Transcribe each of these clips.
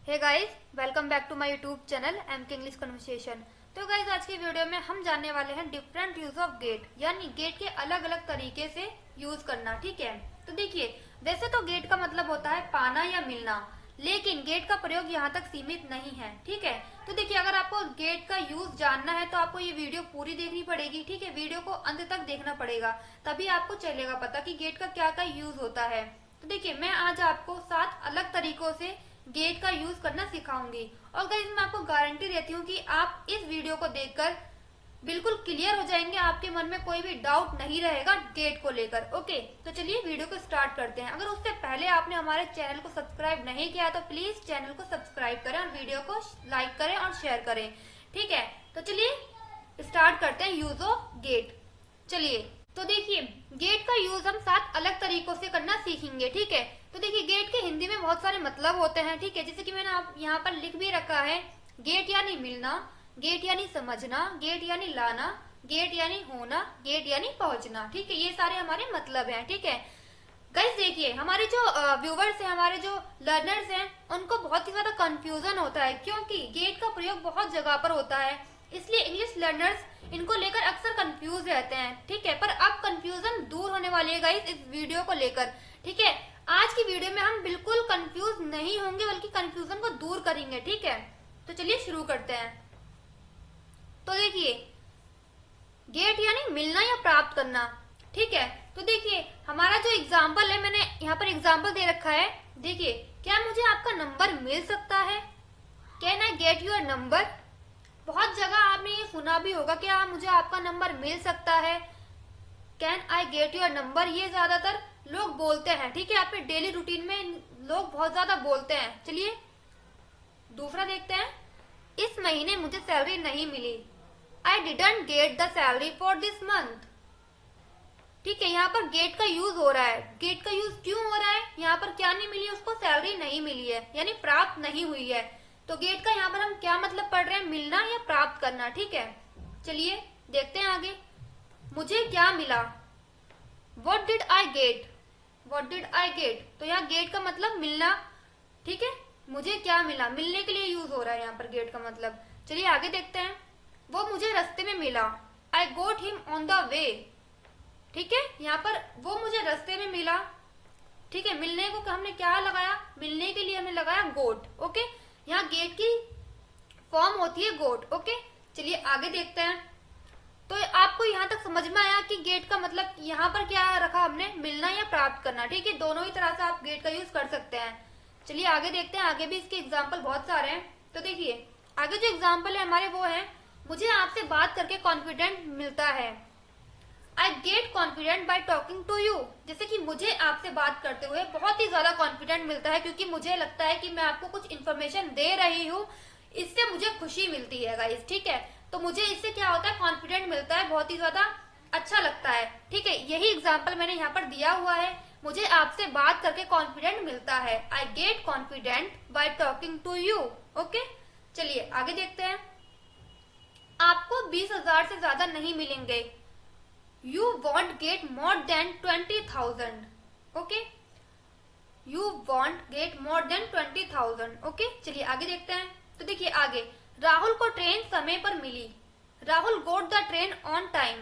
Hey guys, welcome back to my YouTube channel M K English conversation. तो guys, आज की video में हम जानने वाले हैं डिफरेंट यूज ऑफ गेट, यानी गेट के अलग अलग तरीके से यूज करना। ठीक है, तो देखिए, वैसे तो गेट का मतलब होता है पाना या मिलना, लेकिन गेट का प्रयोग यहाँ तक सीमित नहीं है। ठीक है, तो देखिए, अगर आपको गेट का यूज जानना है तो आपको ये वीडियो पूरी देखनी पड़ेगी। ठीक है, वीडियो को अंत तक देखना पड़ेगा, तभी आपको चलेगा पता कि गेट का क्या क्या यूज होता है। तो देखिए, मैं आज आपको 7 अलग तरीकों से गेट का यूज करना सिखाऊंगी, और गाइस मैं आपको गारंटी देती हूँ कि आप इस वीडियो को देखकर बिल्कुल क्लियर हो जाएंगे, आपके मन में कोई भी डाउट नहीं रहेगा गेट को लेकर। ओके, तो चलिए वीडियो को स्टार्ट करते हैं। अगर उससे पहले आपने हमारे चैनल को सब्सक्राइब नहीं किया तो प्लीज चैनल को सब्सक्राइब करें और वीडियो को लाइक करें और शेयर करें। ठीक है, तो चलिए स्टार्ट करते हैं यूज ऑफ गेट। चलिए, तो देखिए, गेट का यूज हम 7 अलग तरीकों से करना सीखेंगे। ठीक है, तो देखिए, गेट के हिंदी में बहुत सारे मतलब होते हैं। ठीक है, जैसे कि मैंने आप यहाँ पर लिख भी रखा है, गेट यानी मिलना, गेट यानी समझना, गेट यानी लाना, गेट यानी होना, गेट यानी पहुंचना। ठीक है, ये सारे हमारे मतलब हैं। ठीक है गाइस, देखिए, हमारे जो व्यूवर्स हैं, हमारे जो लर्नर्स हैं, उनको बहुत ही ज्यादा कंफ्यूजन होता है, क्योंकि गेट का प्रयोग बहुत जगह पर होता है, इसलिए इंग्लिश लर्नर्स इनको लेकर अक्सर कंफ्यूज रहते हैं। ठीक है, पर अब कंफ्यूजन दूर होने वाली है गाइस इस वीडियो को लेकर। ठीक है, आज की वीडियो में हम बिल्कुल कंफ्यूज नहीं होंगे, बल्कि कंफ्यूजन को दूर करेंगे। ठीक है, तो चलिए शुरू करते हैं। तो देखिए, गेट यानी मिलना या प्राप्त करना। ठीक है, तो देखिए, हमारा जो एग्जाम्पल है, मैंने यहाँ पर एग्जाम्पल दे रखा है। देखिए, क्या मुझे आपका नंबर मिल सकता है? Can I get your number? बहुत जगह आपने ये सुना भी होगा, क्या मुझे आपका नंबर मिल सकता है? Can I get your number, ये ज्यादातर लोग बोलते हैं। ठीक है, आपके डेली रूटीन में लोग बहुत ज्यादा बोलते हैं। चलिए दूसरा देखते हैं, इस महीने मुझे सैलरी नहीं मिली। I didn't get the salary for this month. ठीक है, यहाँ पर गेट का यूज हो रहा है। गेट का यूज क्यों हो रहा है? यहाँ पर क्या नहीं मिली, उसको सैलरी नहीं मिली है, यानी प्राप्त नहीं हुई है। तो गेट का यहाँ पर हम क्या मतलब पढ़ रहे हैं, मिलना या प्राप्त करना। ठीक है, चलिए देखते हैं आगे। मुझे क्या मिला? What did I get? What did I get? तो यहाँ गेट का मतलब मिलना। ठीक है, मुझे क्या मिला, मिलने के लिए यूज हो रहा है यहाँ पर गेट का मतलब। चलिए आगे देखते हैं, वो मुझे रास्ते में मिला। I got him on the way। ठीक है, यहाँ पर वो मुझे रास्ते में मिला। ठीक है, मिलने को हमने क्या लगाया, मिलने के लिए हमने लगाया गोट। ओके, यहाँ गेट की फॉर्म होती है गोट। ओके, चलिए आगे देखते हैं। तो आपको यहाँ तक समझ में आया कि गेट का मतलब यहाँ पर क्या रखा हमने, मिलना या प्राप्त करना। ठीक है, दोनों ही तरह से आप गेट का यूज कर सकते हैं। चलिए आगे देखते हैं, आगे भी इसके एग्जाम्पल बहुत सारे हैं। तो देखिए, आगे जो एग्जाम्पल है हमारे वो है, मुझे आपसे बात करके कॉन्फिडेंट मिलता है। I get confident by talking to you. जैसे कि मुझे आपसे बात करते हुए बहुत ही ज्यादा कॉन्फिडेंट मिलता है, क्योंकि मुझे लगता है कि मैं आपको कुछ इन्फॉर्मेशन दे रही हूँ, इससे मुझे खुशी मिलती है गाइस। ठीक है, तो मुझे इससे क्या होता है, कॉन्फिडेंट मिलता है, बहुत ही ज्यादा अच्छा लगता है। ठीक है, यही एग्जाम्पल मैंने यहाँ पर दिया हुआ है, मुझे आपसे बात करके कॉन्फिडेंट मिलता है। I get confident by talking to you. Okay, चलिए आगे देखते हैं। आपको 20,000 से ज्यादा नहीं मिलेंगे। You want get more than 20,000। Okay, you want get more than 20,000। Okay, चलिए आगे देखते हैं। तो देखिए आगे, राहुल को ट्रेन समय पर मिली। Rahul got the train on time.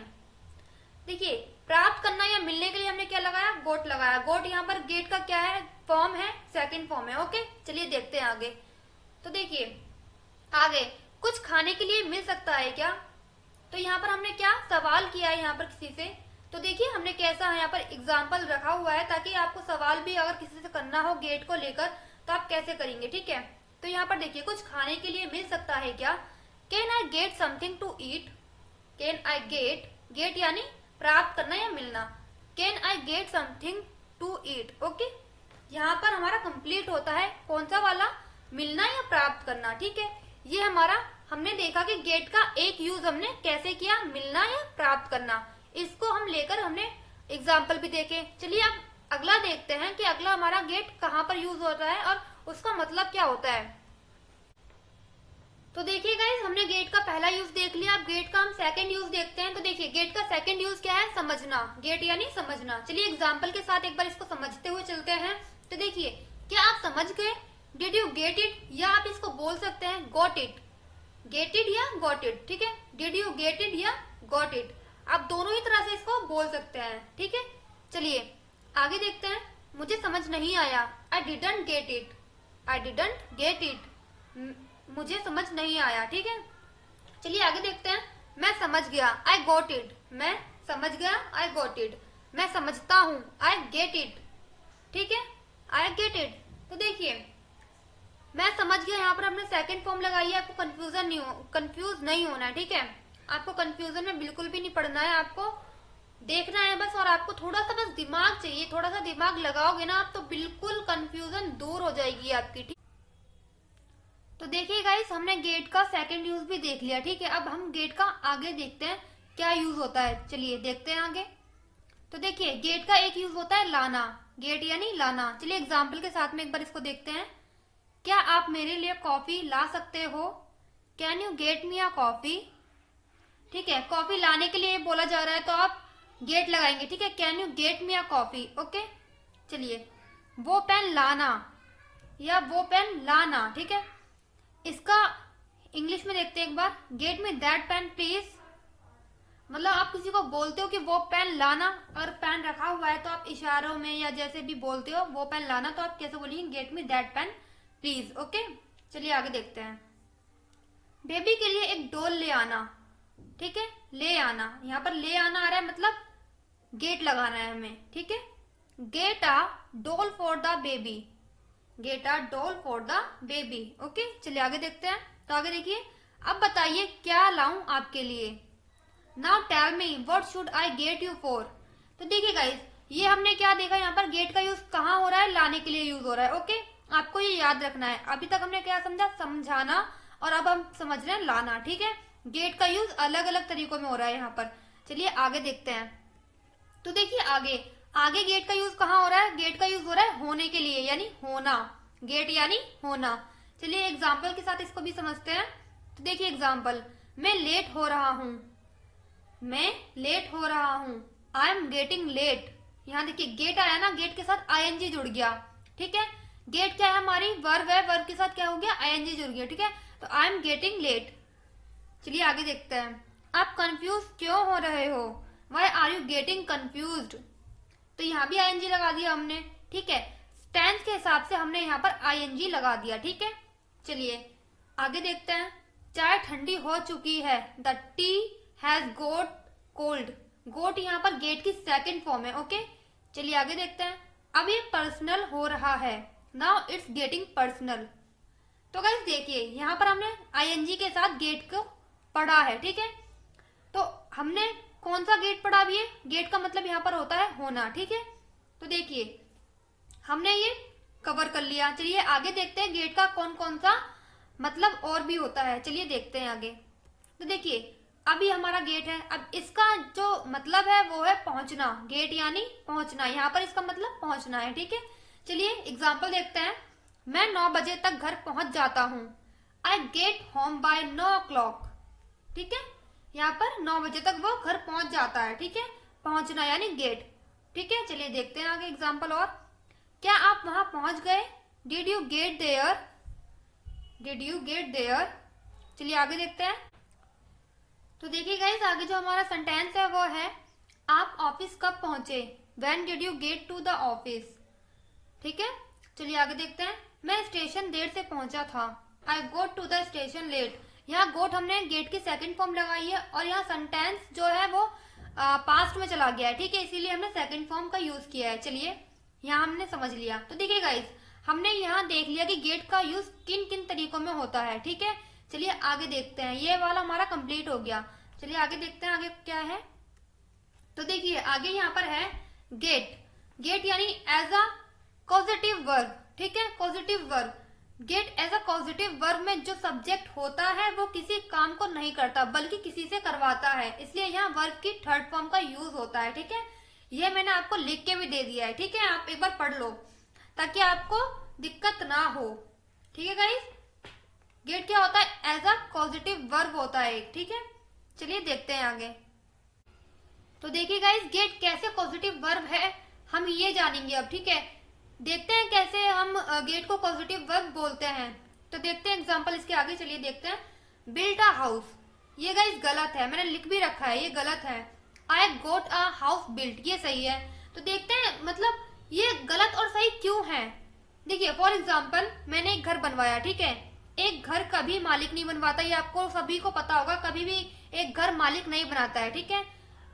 देखिए, प्राप्त करना या मिलने के लिए हमने क्या लगाया, गोट लगाया। गोट यहाँ पर गेट का क्या है, फॉर्म है, सेकंड फॉर्म है। ओके, चलिए देखते हैं आगे। तो देखिए आगे, कुछ खाने के लिए मिल सकता है क्या? तो यहाँ पर हमने क्या सवाल किया है यहाँ पर किसी से। तो देखिए, हमने कैसा यहाँ पर एग्जाम्पल रखा हुआ है, ताकि आपको सवाल भी अगर किसी से करना हो गेट को लेकर तो आप कैसे करेंगे। ठीक है, तो यहाँ पर देखिए, कुछ खाने के लिए मिल सकता है क्या? Can I get something to eat? Can I get, get यानी प्राप्त करना या मिलना। Can I get something to eat. Okay, यहाँ पर हमारा कंप्लीट होता है कौन सा वाला, मिलना या प्राप्त करना। ठीक है, ये हमारा हमने देखा कि गेट का एक यूज हमने कैसे किया, मिलना या प्राप्त करना। इसको हम लेकर हमने एग्जाम्पल भी देखे। चलिए अब अगला देखते हैं कि अगला हमारा गेट कहाँ पर यूज होता है और उसका मतलब क्या होता है। तो देखिए गाइस, हमने गेट का पहला यूज देख लिया, अब गेट का हम सेकंड यूज देखते हैं। तो देखिए, गेट का सेकंड यूज क्या है, समझना। गेट यानी समझना। चलिए एग्जाम्पल के साथ एक बार इसको समझते हुए चलते हैं। तो देखिए, क्या आप समझ गए? डिड यू गेट इट, या आप इसको बोल सकते हैं गॉट इट, गेट इट या गॉट इट, ठीक है। डिड यू गेट इट या गॉट इट, आप दोनों ही तरह से इसको बोल सकते हैं, ठीक है। चलिए आगे देखते हैं। मुझे समझ नहीं आया, आई didn't get it, I didn't get it, मुझे समझ नहीं आया, ठीक है। चलिए आगे देखते हैं। मैं समझ गया, आई गॉट इट, मैं समझ गया, आई गॉट इट, मैं समझता हूँ, आई गेट इट, ठीक है, आई गेट इट। तो देखिए मैं समझ गया, यहाँ पर हमने सेकंड फॉर्म लगाई है, आपको कंफ्यूज नहीं होना है, ठीक है। आपको कंफ्यूजन में बिल्कुल भी नहीं पड़ना है, आपको देखना है बस, और आपको थोड़ा सा बस दिमाग चाहिए, थोड़ा सा दिमाग लगाओगे ना आप तो बिल्कुल कंफ्यूजन दूर हो जाएगी आपकी, ठीक। तो देखिए गाइस, हमने गेट का सेकंड यूज भी देख लिया, ठीक है। अब हम गेट का आगे देखते हैं क्या यूज होता है, चलिए देखते हैं आगे। तो देखिए गेट का एक यूज होता है लाना, गेट यानी लाना। चलिए एग्जाम्पल के साथ में एक बार इसको देखते हैं। क्या आप मेरे लिए कॉफी ला सकते हो, can you get me a coffee, ठीक है। कॉफी लाने के लिए बोला जा रहा है तो आप गेट लगाएंगे, ठीक है, can you get me a coffee, okay. चलिए वो पेन लाना या वो पेन लाना, ठीक है। इसका इंग्लिश में देखते हैं एक बार, get me that pen please, मतलब आप किसी को बोलते हो कि वो पेन लाना, और पेन रखा हुआ है तो आप इशारों में या जैसे भी बोलते हो वो पेन लाना, तो आप कैसे बोलेंगे, gate me that pen please, okay. चलिए आगे देखते हैं। बेबी के लिए एक डॉल ले आना, ठीक है, ले आना, यहाँ पर ले आना आ रहा है, मतलब गेट लगाना है हमें, ठीक है। Get a doll for the baby, get a doll for the baby, okay. चलिए आगे देखते हैं। तो आगे देखिए, अब बताइए क्या लाऊं आपके लिए, now tell me what should I get you for. तो देखिए गाइस, ये हमने क्या देखा, यहाँ पर गेट का यूज कहाँ हो रहा है, लाने के लिए यूज हो रहा है, ओके। आपको ये याद रखना है। अभी तक हमने क्या समझा, समझाना, और अब हम समझ रहे हैं लाना, ठीक है। गेट का यूज अलग अलग तरीकों में हो रहा है यहाँ पर। चलिए आगे देखते हैं। तो देखिए आगे आगे गेट का यूज कहाँ हो रहा है, गेट का यूज हो रहा है होने के लिए, यानी होना, गेट यानी होना। चलिए एग्जाम्पल के साथ इसको भी समझते हैं। तो देखिए एग्जाम्पल, मैं लेट हो रहा हूँ, मैं लेट हो रहा हूँ, आई एम गेटिंग लेट। यहाँ देखिए गेट आया ना, गेट के साथ आईएनजी जुड़ गया, ठीक है। गेट क्या है, हमारी वर्ब है, वर्ब के साथ क्या हो गया, आईएनजी जुड़ गया, ठीक है। तो आई एम गेटिंग लेट। चलिए आगे देखते हैं। आप कंफ्यूज क्यों हो रहे हो, why are you getting confused. तो यहाँ भी आईएनजी लगा दिया हमने, ठीक है। टेंस के हिसाब से हमने यहाँ पर आईएनजी लगा दिया, ठीक है। चलिए आगे देखते हैं। चाय ठंडी हो चुकी है, the tea has got cold. Got यहाँ पर गेट की सेकंड फॉर्म है, ओके। चलिए आगे देखते हैं। अब ये पर्सनल हो रहा है, नाउ इट्स गेटिंग पर्सनल। तो गाइस देखिए यहाँ पर हमने आईएनजी के साथ गेट को पढ़ा है, ठीक है। तो हमने कौन सा गेट पढ़ा भी है, गेट का मतलब यहाँ पर होता है होना, ठीक है। तो देखिए हमने ये कवर कर लिया। चलिए आगे देखते हैं गेट का कौन कौन सा मतलब और भी होता है, चलिए देखते हैं आगे। तो देखिए अभी हमारा गेट है, अब इसका जो मतलब है वो है पहुंचना, गेट यानी पहुंचना, यहाँ पर इसका मतलब पहुंचना है, ठीक है। चलिए एग्जाम्पल देखते हैं। मैं 9 बजे तक घर पहुंच जाता हूँ, I get home bye 9 o'clock, ठीक है। यहाँ पर 9 बजे तक वो घर पहुंच जाता है, ठीक है, पहुंचना यानी गेट, ठीक है। चलिए देखते हैं आगे एग्जाम्पल और। क्या आप वहां पहुंच गए, did you get there, did you get there. चलिए आगे देखते हैं। तो देखिए गाइस आगे जो हमारा सेंटेंस है वो है, आप ऑफिस कब पहुंचे, when did you get to the office, ठीक है। चलिए आगे देखते हैं। मैं स्टेशन देर से पहुंचा था, I got to the station late. यहाँ गोट हमने गेट की सेकंड फॉर्म लगाई है, और यहाँ सेंटेंस जो है वो पास्ट में चला गया है, ठीक है, इसीलिए हमने सेकंड फॉर्म का यूज किया है। चलिए यहाँ हमने समझ लिया। तो देखिए गाइस हमने यहाँ देख लिया कि गेट का यूज किन किन तरीकों में होता है, ठीक है। चलिए आगे देखते हैं, ये वाला हमारा कंप्लीट हो गया। चलिए आगे देखते हैं आगे क्या है। तो देखिए आगे यहाँ पर है गेट, गेट यानी एज अ पॉजिटिव वर्ब, ठीक है, positive verb. Get as a positive verb में जो सब्जेक्ट होता है वो किसी काम को नहीं करता बल्कि किसी से करवाता है, इसलिए यहाँ वर्ब की थर्ड फॉर्म का यूज होता है, ठीक है। ये मैंने आपको लिख के भी दे दिया है, ठीक है, आप एक बार पढ़ लो ताकि आपको दिक्कत ना हो, ठीक है गाइस। गेट क्या होता है, एज अ पॉजिटिव वर्ब होता है एक, ठीक है। चलिए देखते हैं आगे। तो देखिए गाइस गेट कैसे पॉजिटिव वर्ब है हम ये जानेंगे अब, ठीक है। देखते हैं कैसे हम गेट को पॉजिटिव वर्ब बोलते हैं। तो देखते हैं एग्जांपल इसके आगे, चलिए देखते हैं। बिल्ट अ हाउस, ये गाइस गलत है, मैंने लिख भी रखा है, ये गलत है। आई गोट अ हाउस बिल्ट, ये सही है। तो देखते हैं मतलब ये गलत और सही क्यों है। देखिए फॉर एग्जाम्पल मैंने एक घर बनवाया, ठीक है। एक घर कभी मालिक नहीं बनवाता, ये आपको सभी को पता होगा, कभी भी एक घर मालिक नहीं बनाता है, ठीक है।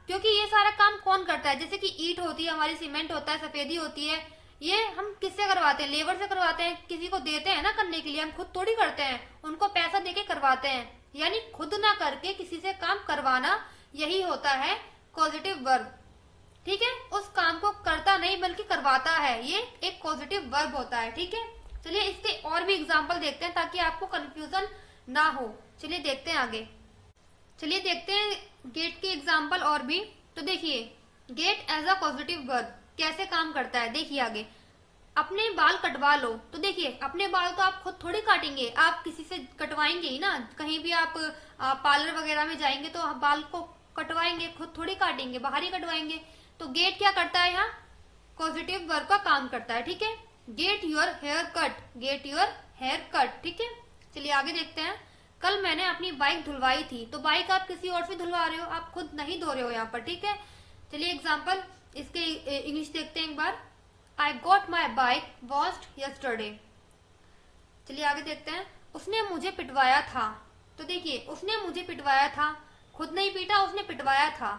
क्योंकि ये सारा काम कौन करता है, जैसे कि ईंट होती है हमारी, सीमेंट होता है, सफेदी होती है, ये हम किससे करवाते हैं, लेबर से करवाते हैं, किसी को देते हैं ना करने के लिए, हम खुद थोड़ी करते हैं, उनको पैसा देके करवाते हैं। यानी खुद ना करके किसी से काम करवाना, यही होता है पॉजिटिव वर्ब, ठीक है। उस काम को करता नहीं बल्कि करवाता है, ये एक पॉजिटिव वर्ब होता है, ठीक है। चलिए इसके और भी एग्जाम्पल देखते हैं ताकि आपको कंफ्यूजन ना हो। चलिए देखते हैं आगे, चलिए देखते हैं गेट के एग्जाम्पल और भी। तो देखिए get as a positive verb कैसे काम करता है, देखिए आगे। अपने बाल कटवा लो, तो देखिए अपने बाल तो आप खुद थोड़ी काटेंगे, आप किसी से कटवाएंगे ही ना। कहीं भी आप पार्लर वगैरह में जाएंगे तो बाल को कटवाएंगे, खुद थोड़ी काटेंगे, बाहर ही कटवाएंगे। तो गेट क्या करता है, यहाँ पॉजिटिव वर्ब का काम करता है, ठीक है। Get your hair cut, get your hair cut, ठीक है। चलिए आगे देखते हैं। कल मैंने अपनी बाइक धुलवाई थी, तो बाइक आप किसी और से धुलवा रहे हो, आप खुद नहीं धो रहे हो यहाँ पर, ठीक है। चलिए एग्जाम्पल इसके इंग्लिश देखते हैं एक बार। I got my bike washed yesterday. चलिए आगे देखते हैं। उसने मुझे पिटवाया था, तो देखिए उसने मुझे पिटवाया था, खुद नहीं पीटा, उसने पिटवाया था,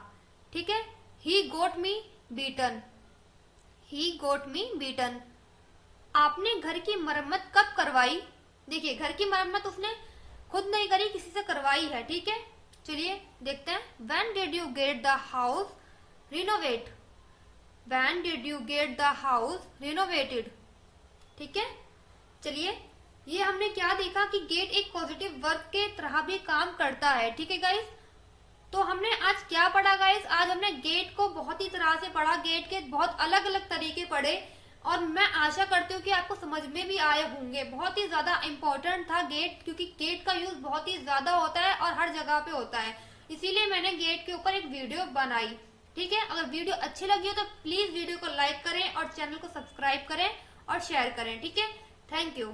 ठीक है। ही गोट मी बीटन, ही गोट मी बीटन। आपने घर की मरम्मत कब करवाई, देखिए घर की मरम्मत उसने खुद नहीं करी, किसी से करवाई है, ठीक है। चलिए देखते हैं। When did you get the house renovate, when did you get the house renovated, ठीक है। चलिए ये हमने क्या देखा कि गेट एक पॉजिटिव वर्ब के तरह भी काम करता है, ठीक है गाइस। तो हमने आज क्या पढ़ा गाइस, आज हमने गेट को बहुत ही तरह से पढ़ा, गेट के बहुत अलग अलग तरीके पढ़े, और मैं आशा करती हूँ कि आपको समझ में भी आए होंगे। बहुत ही ज्यादा इंपॉर्टेंट था गेट, क्योंकि गेट का यूज बहुत ही ज्यादा होता है और हर जगह पे होता है, इसीलिए मैंने गेट के ऊपर एक वीडियो बनाई, ठीक है। अगर वीडियो अच्छी लगी हो तो प्लीज वीडियो को लाइक करें और चैनल को सब्सक्राइब करें और शेयर करें, ठीक है। Thank you.